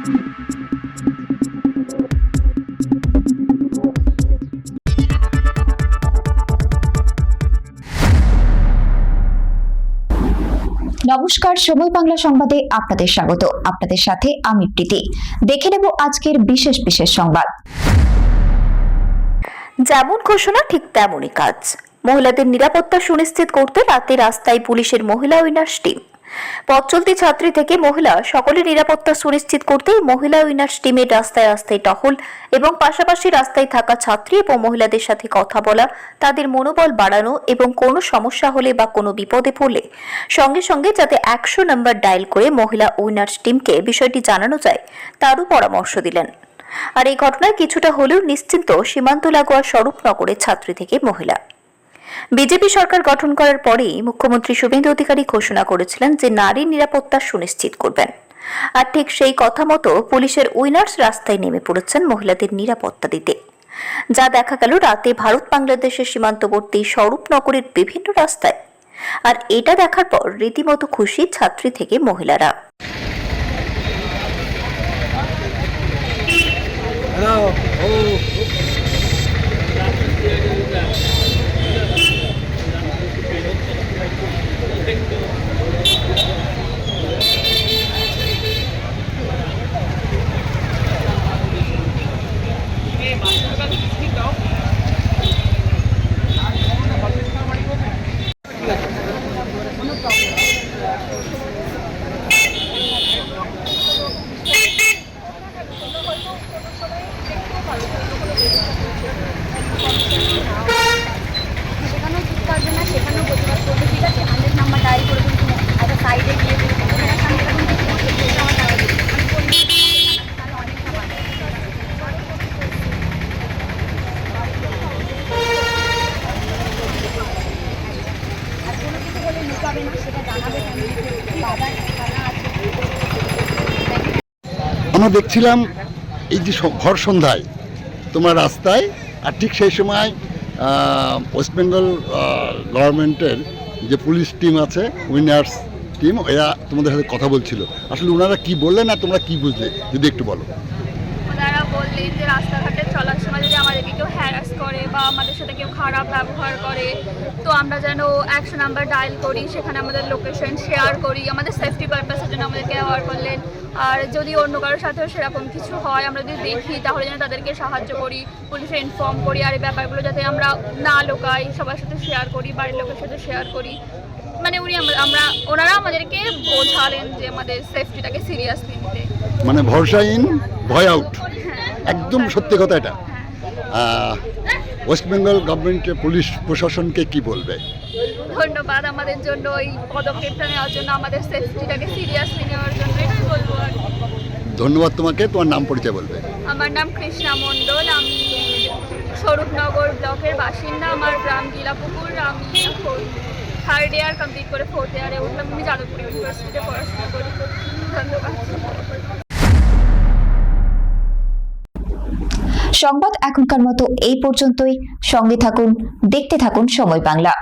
নমস্কার, সময় বাংলা সংবাদে আপনাদের স্বাগত। আপনাদের সাথে আমি প্রীতি। দেখে নেব আজকের বিশেষ বিশেষ সংবাদ। যেমন ঘোষণা ঠিক তেমনই কাজ। মহিলাদের নিরাপত্তা সুনিশ্চিত করতে রাতে রাস্তায় পুলিশের মহিলা উইনার্স টিম। পথ চলতি ছাত্রী থেকে মহিলা সকলের নিরাপত্তা সুনিশ্চিত করতে মহিলা উইনার্স টিমের রাস্তায় রাস্তায় টহল এবং পাশাপাশি রাস্তায় থাকা ছাত্রী এবং মহিলাদের সাথে কথা বলা, তাদের মনোবল বাড়ানো এবং কোনো সমস্যা হলে বা কোনো বিপদে পড়লে সঙ্গে সঙ্গে যাতে 100 নম্বর ডায়াল করে মহিলা উইনার্স টিমকে বিষয়টি জানানো যায় তারও পরামর্শ দিলেন। আর এই ঘটনায় কিছুটা হলেও নিশ্চিন্ত সীমান্ত লাগোয়া স্বরূপনগরের ছাত্রী থেকে মহিলা। বিজেপি সরকার গঠন করার পরেই মুখ্যমন্ত্রী শুভেন্দু অধিকারী ঘোষণা করেছিলেন যে নারীর নিরাপত্তা সুনিশ্চিত করবেন। আর ঠিক সেই কথা মতো পুলিশের উইনার্স রাস্তায় নেমে পড়েছেন মহিলাদের নিরাপত্তা দিতে। যা দেখা গেল রাতে ভারত বাংলাদেশের সীমান্তবর্তী স্বরূপনগরের বিভিন্ন রাস্তায়। আর এটা দেখার পর রীতিমতো খুশি ছাত্রী থেকে মহিলারা। সেখানেও ঠিক থাকবে না, সেখানেও প্রতিবাদ করবে। ঠিক আছে, 100 নাম্বার ডায়াল করে কিন্তু একটা সাইডে গিয়ে যদি ক্যামেরার সামনে তখন দেখি সেটা আমার টাকা দেবে, আমি করি তাহলে অনেক খাবার। আর কোনো কিছু বলে লুকাবে না, সেটা জানাবে বাবা থানা আছে। আমরা দেখছিলাম এই যে ভর সন্ধ্যায় তোমার রাস্তায়, আর ঠিক সেই সময় ওয়েস্ট বেঙ্গল গভর্নমেন্টের যে পুলিশ টিম আছে, উইনার্স টিম, এরা তোমাদের সাথে কথা বলছিল। আসলে ওনারা কি বললেন আর তোমরা কি বুঝলে যদি একটু বলো। ওনারা বললেন যে রাস্তাঘাটে চলার সময় যদি আমাদেরকে কেউ হ্যারাস করে বা আমাদের সাথে কেউ খারাপ ব্যবহার করে তো আমরা যেন 100 নাম্বার ডায়াল করি, সেখানে আমাদের লোকেশন শেয়ার করি। আমাদের সেফটি পারপাসের জন্য আমাদেরকে অ্যাওয়ার করলেন। আর যদি অন্য কারোর সাথেও সেরকম কিছু হয়, আমরা যদি দেখি তাহলে যেন তাদেরকে সাহায্য করি, পুলিশে ইনফর্ম করি। আর এই ব্যাপারগুলো যাতে আমরা না লোকাই, সবার সাথে শেয়ার করি, বাড়ির লোকের সাথে শেয়ার করি। মানে ওনারা আমাদেরকে বোঝালেন যে আমাদের সেফটিটাকে সিরিয়াসলি নিতে। মানে ভরসা ইন, ভয় আউট, একদম সত্যি কথা এটা। ওয়েস্ট বেঙ্গল গভর্নমেন্টের পুলিশ প্রশাসনকে কি বলবে? ধন্যবাদ আমাদের জন্য এই পদক্ষেপটা নেওয়ার জন্য, আমাদের সেফটিটাকে সিরিয়াসলি নেওয়ার জন্য, এটাই বলবো। আর ধন্যবাদ তোমাকে। তোমার নাম পরিচয় বলবে? আমার নাম কৃষ্ণা মণ্ডল, আমি স্বরূপনগর ব্লকের বাসিন্দা। আমার গ্রাম গিলাপুকুর। আমি এখন 3rd ইয়ার কমপ্লিট করে 4th ইয়ারে উঠলাম। আমি যাদবপুর ইউনিভার্সিটিতে পড়াশোনা করি। ধন্যবাদ। সংবাদ এখনকার মতো এই পর্যন্তই। সঙ্গে থাকুন, দেখতে থাকুন সময় বাংলা।